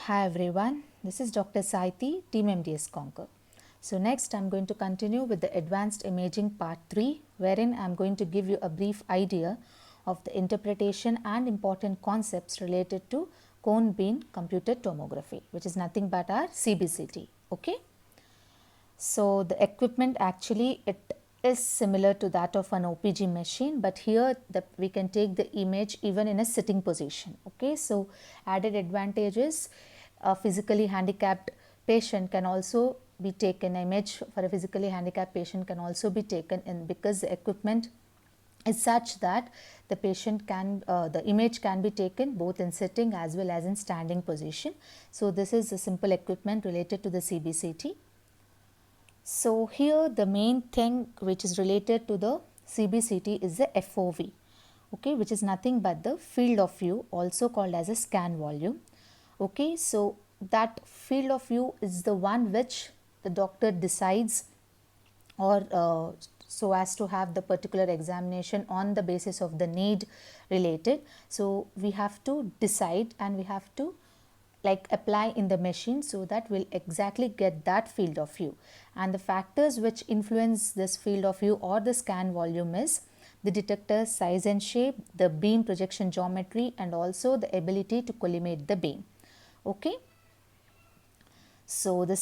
Hi everyone, this is Dr. Saiti, Team MDS Conquer. So next I'm going to continue with the advanced imaging part 3, wherein I'm going to give you a brief idea of the interpretation and important concepts related to cone beam computed tomography, which is nothing but our CBCT. Okay. So the equipment actually it is similar to that of an OPG machine, but here we can take the image even in a sitting position. Okay, so added advantages: a physically handicapped patient can also be taken. Image for a physically handicapped patient can also be taken in, because the equipment is such that the image can be taken both in sitting as well as in standing position. So this is the simple equipment related to the CBCT. So here the main thing which is related to the CBCT is the FOV, okay, which is nothing but the field of view, also called as a scan volume. Okay, so that field of view is the one which the doctor decides, or so as to have the particular examination on the basis of the need related. So we have to decide and we have to apply in the machine, so that we'll exactly get that field of view. And the factors which influence this field of view or the scan volume is the detector size and shape, the beam projection geometry, and also the ability to collimate the beam. Okay. So the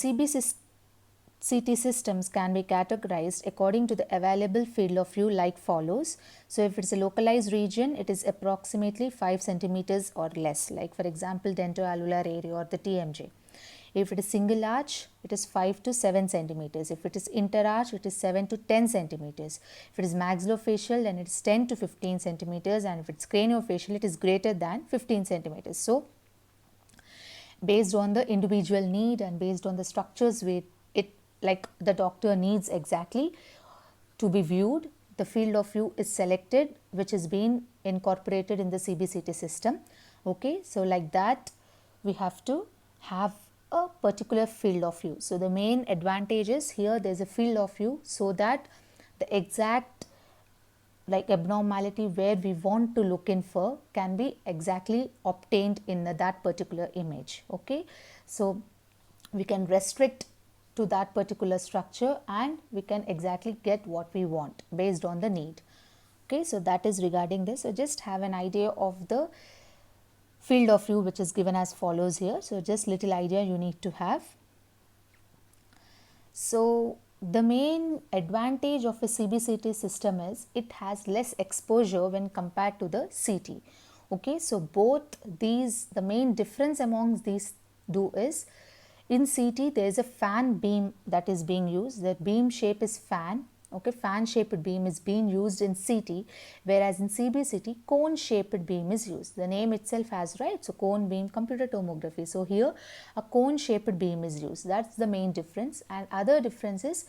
CT systems can be categorized according to the available field of view like follows. So if it's a localized region, it is approximately 5 centimeters or less, like for example dentoalveolar area or the TMJ. If it is single arch, it is 5 to 7 centimeters. If it is interarch, it is 7 to 10 centimeters. If it is maxillofacial, then it is 10 to 15 centimeters, and if it's craniofacial, it is greater than 15 centimeters. So based on the individual need and based on the structures where it the doctor needs exactly to be viewed, the field of view is selected, which is being incorporated in the CBCT system. Okay, so like that we have to have a particular field of view. So the main advantage is here there is a field of view, so that the exact abnormality where we want to look in for can be exactly obtained in that particular image. Okay, so we can restrict to that particular structure and we can exactly get what we want based on the need. Okay, so that is regarding this. So just have an idea of the field of view which is given as follows here. So just little idea you need to have. So the main advantage of a CBCT system is it has less exposure when compared to the CT. Okay, so both these, the main difference amongst these two is in CT there is a fan beam that is being used. The beam shape is fan. Okay, fan shaped beam is being used in CT, whereas in CBCT cone shaped beam is used. The name itself has, right? So cone beam computed tomography. So here a cone shaped beam is used. That's the main difference. And other difference is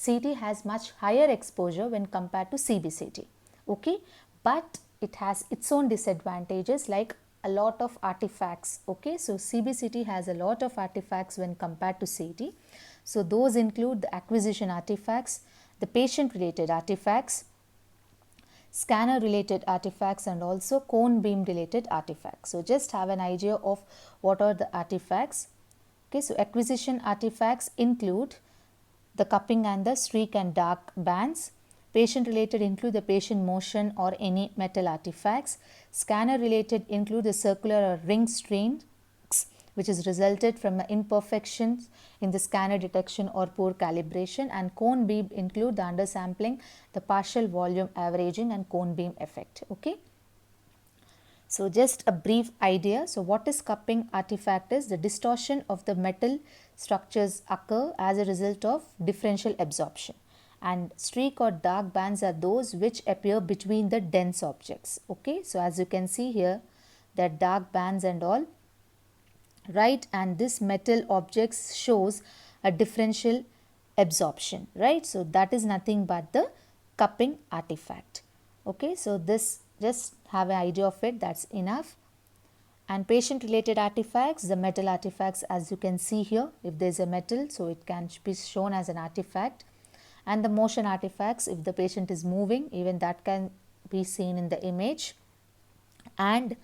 CT has much higher exposure when compared to CBCT. Okay, but it has its own disadvantages, like a lot of artifacts. Okay, so CBCT has a lot of artifacts when compared to CT. So those include the acquisition artifacts, the patient related artifacts, scanner related artifacts, and also cone beam related artifacts. So just have an idea of what are the artifacts. Okay, so acquisition artifacts include the cupping and the streak and dark bands. Patient related include the patient motion or any metal artifacts. Scanner related include the circular or ring strains which is resulted from imperfections in the scanner detection or poor calibration, and cone beam include the undersampling, the partial volume averaging, and cone beam effect. Okay. So just a brief idea. So what is cupping artifact is the distortion of the metal structures occur as a result of differential absorption, and streak or dark bands are those which appear between the dense objects. Okay, so as you can see here, that dark bands and all, right, and this metal objects shows a differential absorption, right? So that is nothing but the cupping artifact. Okay, so this, just have an idea of it, that's enough. And patient related artifacts, the metal artifacts, as you can see here, if there is a metal, so it can be shown as an artifact. And the motion artifacts, if the patient is moving, even that can be seen in the image. And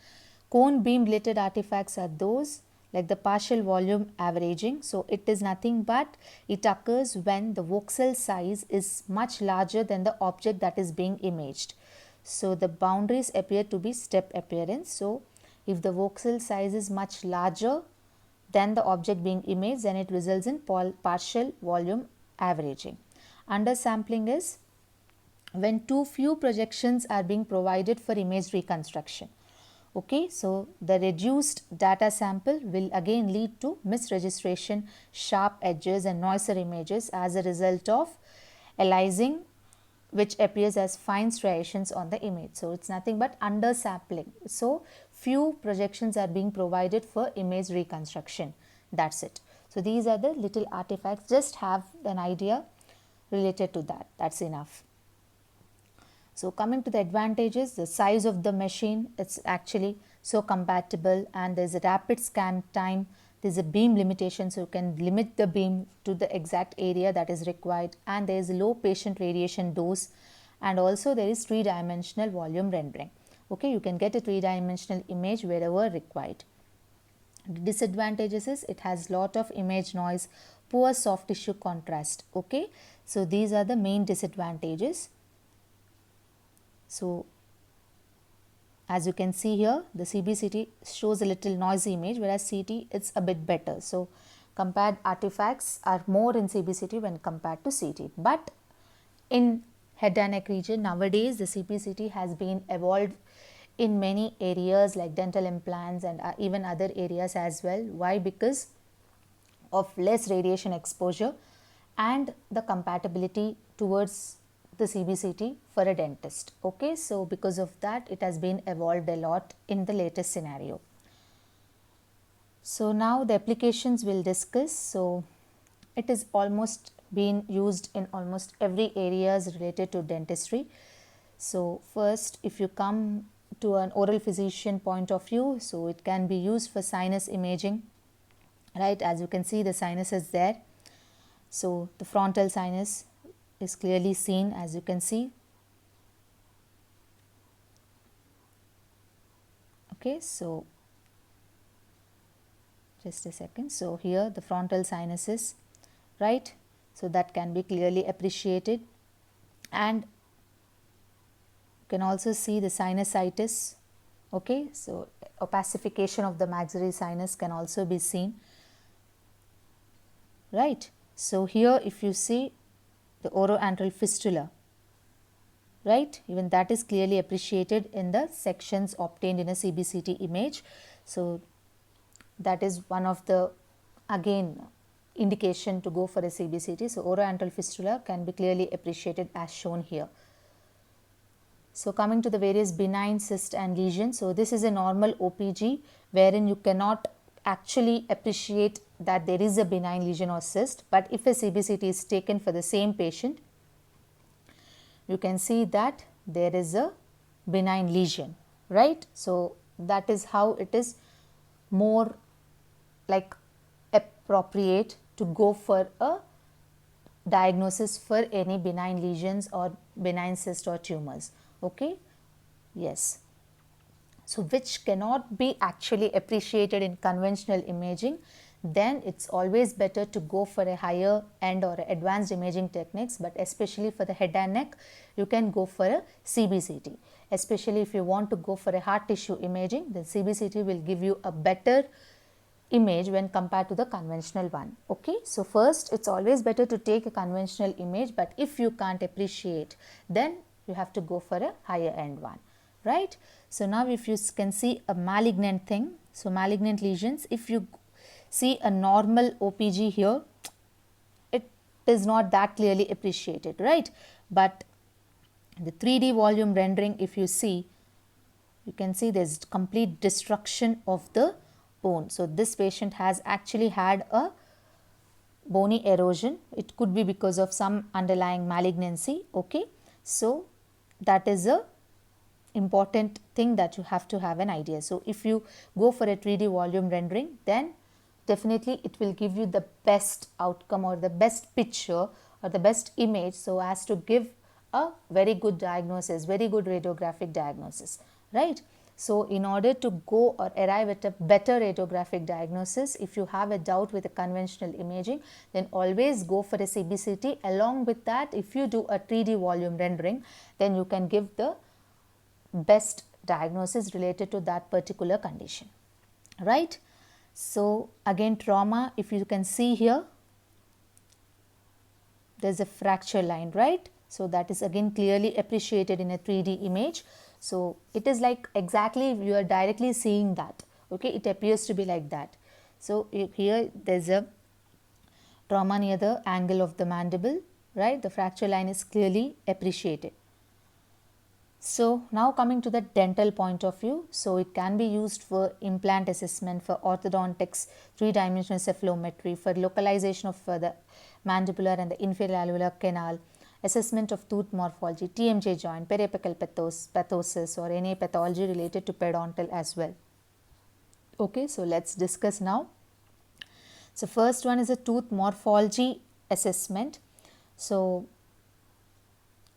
cone beam related artifacts are those like the partial volume averaging. So it is nothing but it occurs when the voxel size is much larger than the object that is being imaged. So the boundaries appear to be step appearance. So if the voxel size is much larger than the object being imaged, then it results in partial volume averaging. Undersampling is when too few projections are being provided for image reconstruction. Okay, so the reduced data sample will again lead to misregistration, sharp edges and noisier images as a result of aliasing, which appears as fine striations on the image. So it's nothing but undersampling. So few projections are being provided for image reconstruction. That's it. So these are the little artifacts. Just have an idea related to that. That's enough. So coming to the advantages, the size of the machine, it's actually so compatible, and there's a rapid scan time. There's a beam limitation, so you can limit the beam to the exact area that is required, and there is a low patient radiation dose, and also there is three-dimensional volume rendering. Okay, you can get a three-dimensional image wherever required. The disadvantages is it has lot of image noise, poor soft tissue contrast. Okay, so these are the main disadvantages. So as you can see here, the CBCT shows a little noisy image, whereas CT it's a bit better. So compared artifacts are more in CBCT when compared to CT. But in head and neck region nowadays, the CBCT has been evolved in many areas like dental implants and even other areas as well. Why? Because of less radiation exposure and the compatibility towards the CBCT for a dentist. Okay, so because of that, it has been evolved a lot in the latest scenario. So now the applications we'll discuss. So it is almost been used in almost every areas related to dentistry. So first, if you come to an oral physician point of view, so it can be used for sinus imaging, right? As you can see, the sinus is there. So the frontal sinus is clearly seen, as you can see. Okay, so just a second. So here the frontal sinuses, right? So that can be clearly appreciated, and you can also see the sinusitis. Okay, so opacification of the maxillary sinus can also be seen, right? So here if you see the oroantral fistula, right, even that is clearly appreciated in the sections obtained in a CBCT image. So that is one of the again indication to go for a CBCT. So oroantral fistula can be clearly appreciated as shown here. So coming to the various benign cyst and lesions, so this is a normal OPG wherein you cannot actually appreciate that there is a benign lesion or cyst, but if a CBCT is taken for the same patient, you can see that there is a benign lesion, right? So that is how it is more like appropriate to go for a diagnosis for any benign lesions or benign cyst or tumors. Okay, yes. So which cannot be actually appreciated in conventional imaging, then it's always better to go for a higher end or advanced imaging techniques, but especially for the head and neck, you can go for a CBCT. Especially if you want to go for a hard tissue imaging, then CBCT will give you a better image when compared to the conventional one. Okay, so first it's always better to take a conventional image, but if you can't appreciate, then you have to go for a higher end one, right? So now if you can see a malignant thing, so malignant lesions, if you see a normal OPG here, it is not that clearly appreciated, right? But the 3D volume rendering, if you see, you can see there's complete destruction of the bone. So this patient has actually had a bony erosion. It could be because of some underlying malignancy. Okay, so that is a important thing that you have to have an idea. So if you go for a 3D volume rendering, then definitely it will give you the best outcome or the best picture or the best image, so as to give a very good diagnosis, very good radiographic diagnosis, right? So in order to go or arrive at a better radiographic diagnosis, if you have a doubt with a conventional imaging, then always go for a CBCT. Along with that, if you do a 3D volume rendering, then you can give the best diagnosis related to that particular condition, right? So again, trauma, if you can see here, there is a fracture line, right? So that is again clearly appreciated in a 3D image. So it is like exactly you are directly seeing that, okay, it appears to be like that. So here there is a trauma near the angle of the mandible, right? The fracture line is clearly appreciated. So now coming to the dental point of view, so it can be used for implant assessment, for orthodontics, three-dimensional cephalometry, for localization of the mandibular and the inferior alveolar canal, assessment of tooth morphology, TMJ joint, periapical pathosis or any pathology related to periodontal as well. Okay, so let's discuss now. So first one is a tooth morphology assessment. So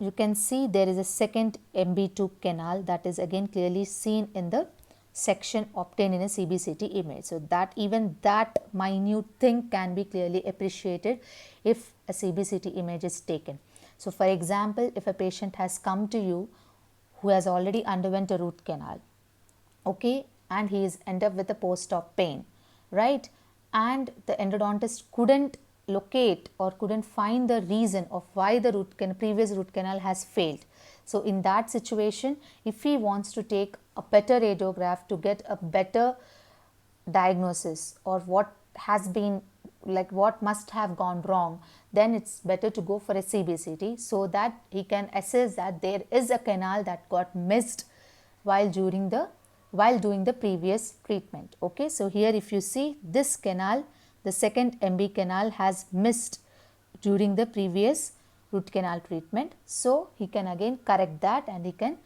you can see there is a second MB2 canal that is again clearly seen in the section obtained in a CBCT image. So that even that minute thing can be clearly appreciated if a CBCT image is taken. So for example, if a patient has come to you who has already underwent a root canal, okay, and he is ended up with a post-op pain, right, and the endodontist couldn't locate or couldn't find the reason of why the previous root canal has failed. So in that situation, if he wants to take a better radiograph to get a better diagnosis or what has been like what must have gone wrong, then it's better to go for a CBCT so that he can assess that there is a canal that got missed while doing the previous treatment. Okay, so here if you see this canal, the second MB canal has missed during the previous root canal treatment. So he can again correct that and he can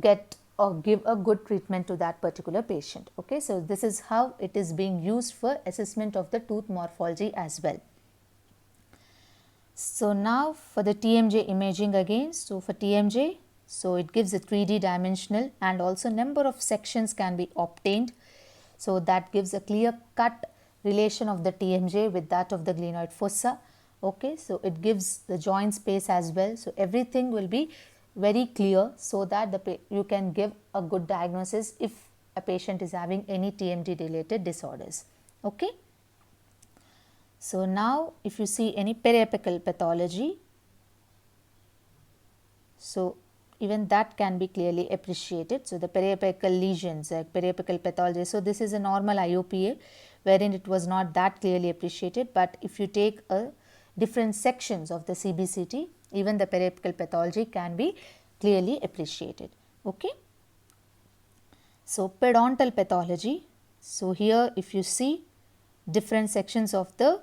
get or give a good treatment to that particular patient. Okay, so this is how it is being used for assessment of the tooth morphology as well. So now for the TMJ imaging again, so for TMJ, so it gives a 3D dimensional and also number of sections can be obtained. So that gives a clear cut relation of the TMJ with that of the glenoid fossa. Okay, so it gives the joint space as well. So everything will be very clear so that you can give a good diagnosis if a patient is having any TMJ related disorders. Okay. So now if you see any periapical pathology, so even that can be clearly appreciated. So the periapical lesions, like periapical pathology, so this is a normal IOPA wherein it was not that clearly appreciated, but if you take a different sections of the CBCT, even the periapical pathology can be clearly appreciated. Okay. So periodontal pathology, so here if you see different sections of the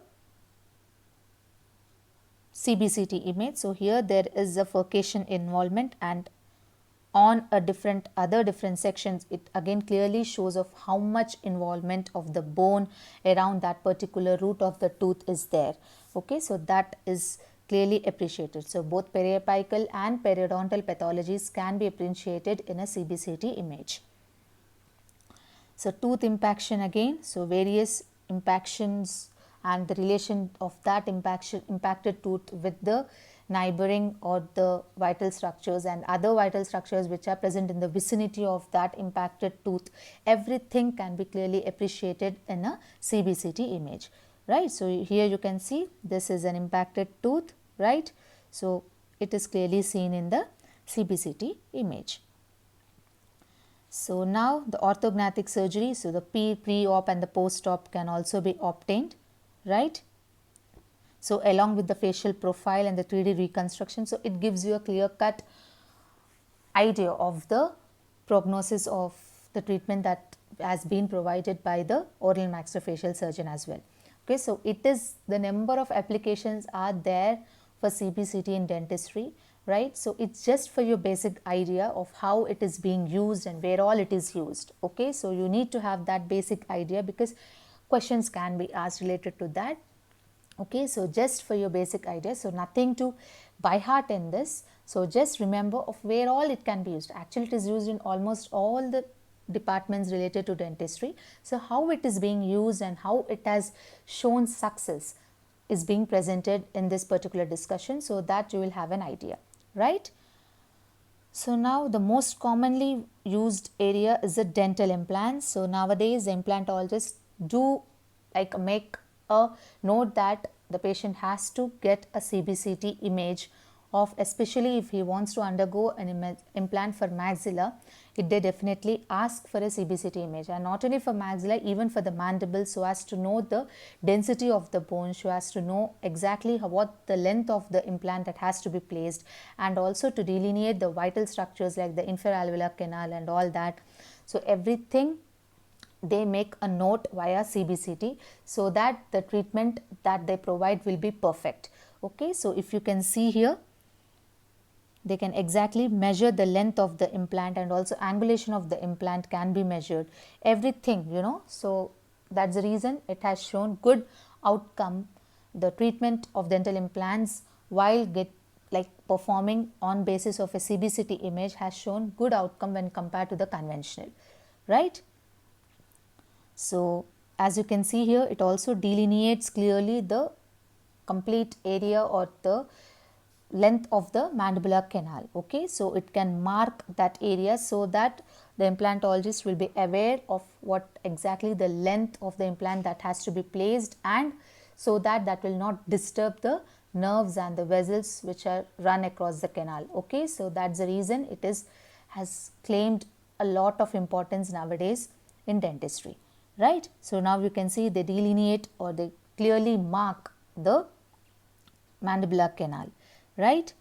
CBCT image, so here there is a furcation involvement and on a other different sections it again clearly shows of how much involvement of the bone around that particular root of the tooth is there. Okay, so that is clearly appreciated. So both periapical and periodontal pathologies can be appreciated in a CBCT image. So tooth impaction again, so various impactions and the relation of that impacted tooth with the neighboring or the vital structures and other vital structures which are present in the vicinity of that impacted tooth, everything can be clearly appreciated in a CBCT image, right. So here you can see this is an impacted tooth, right. So it is clearly seen in the CBCT image. So now the orthognathic surgery, so the pre-op and the post-op can also be obtained, right. So along with the facial profile and the 3D reconstruction, so it gives you a clear-cut idea of the prognosis of the treatment that has been provided by the oral maxillofacial surgeon as well. Okay, so it is the number of applications are there for CBCT in dentistry, right. So it's just for your basic idea of how it is being used and where all it is used. Okay, so you need to have that basic idea because questions can be asked related to that. Okay, so just for your basic idea, so nothing to by heart in this. So just remember of where all it can be used. Actually, it is used in almost all the departments related to dentistry. So how it is being used and how it has shown success is being presented in this particular discussion, so that you will have an idea, right? So now the most commonly used area is the dental implants. So nowadays the implantologists do like make a note that the patient has to get a CBCT image of, especially if he wants to undergo an implant for maxilla, they definitely ask for a CBCT image, and not only for maxilla, even for the mandible, so as to know the density of the bone, so as to know exactly what the length of the implant that has to be placed, and also to delineate the vital structures like the infraalveolar canal and all that. So everything they make a note via CBCT, so that the treatment that they provide will be perfect. Okay, so if you can see here, they can exactly measure the length of the implant, and also angulation of the implant can be measured, everything, so that's the reason it has shown good outcome. The treatment of dental implants while performing on basis of a CBCT image has shown good outcome when compared to the conventional, right? So as you can see here, it also delineates clearly the complete area or the length of the mandibular canal. Okay, so it can mark that area so that the implantologist will be aware of what exactly the length of the implant that has to be placed, and so that that will not disturb the nerves and the vessels which are run across the canal. Okay, so that's the reason it has claimed a lot of importance nowadays in dentistry, right? So now you can see they delineate or they clearly mark the mandibular canal, right?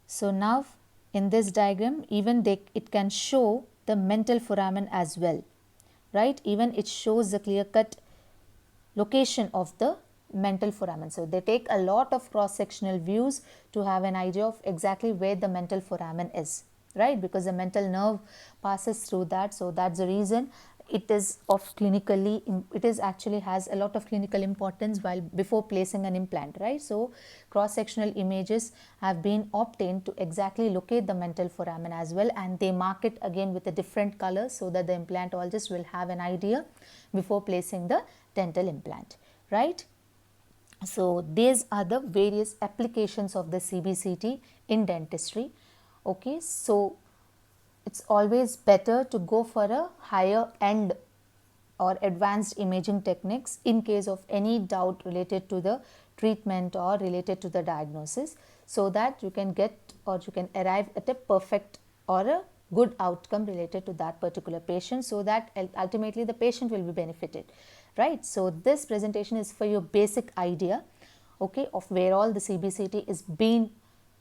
So now in this diagram, even it can show the mental foramen as well, right? Even it shows the clear cut location of the mental foramen. So they take a lot of cross sectional views to have an idea of exactly where the mental foramen is, right? Because the mental nerve passes through that, so that's the reason it is it is actually has a lot of clinical importance while before placing an implant, right? So cross sectional images have been obtained to exactly locate the mental foramen as well, and they mark it again with a different color so that the implantologist will have an idea before placing the dental implant, right? So these are the various applications of the CBCT in dentistry. Okay, so it's always better to go for a higher end or advanced imaging techniques in case of any doubt related to the treatment or related to the diagnosis, so that you can get or you can arrive at a perfect or a good outcome related to that particular patient, so that ultimately the patient will be benefited, right? So this presentation is for your basic idea, okay, of where all the CBCT is being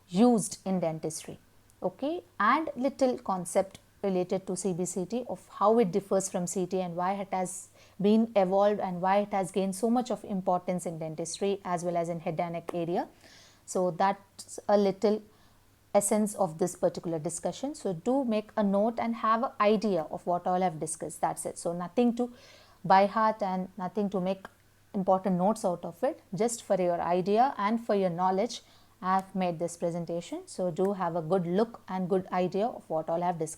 used in dentistry, okay, and little concept related to CBCT of how it differs from CT and why it has been evolved and why it has gained so much of importance in dentistry as well as in head and neck area. So that's a little essence of this particular discussion. So do make a note and have an idea of what all I've discussed. That's it. So nothing to by heart and nothing to make important notes out of it. Just for your idea and for your knowledge, I have made this presentation. So do have a good look and good idea of what all I have discussed.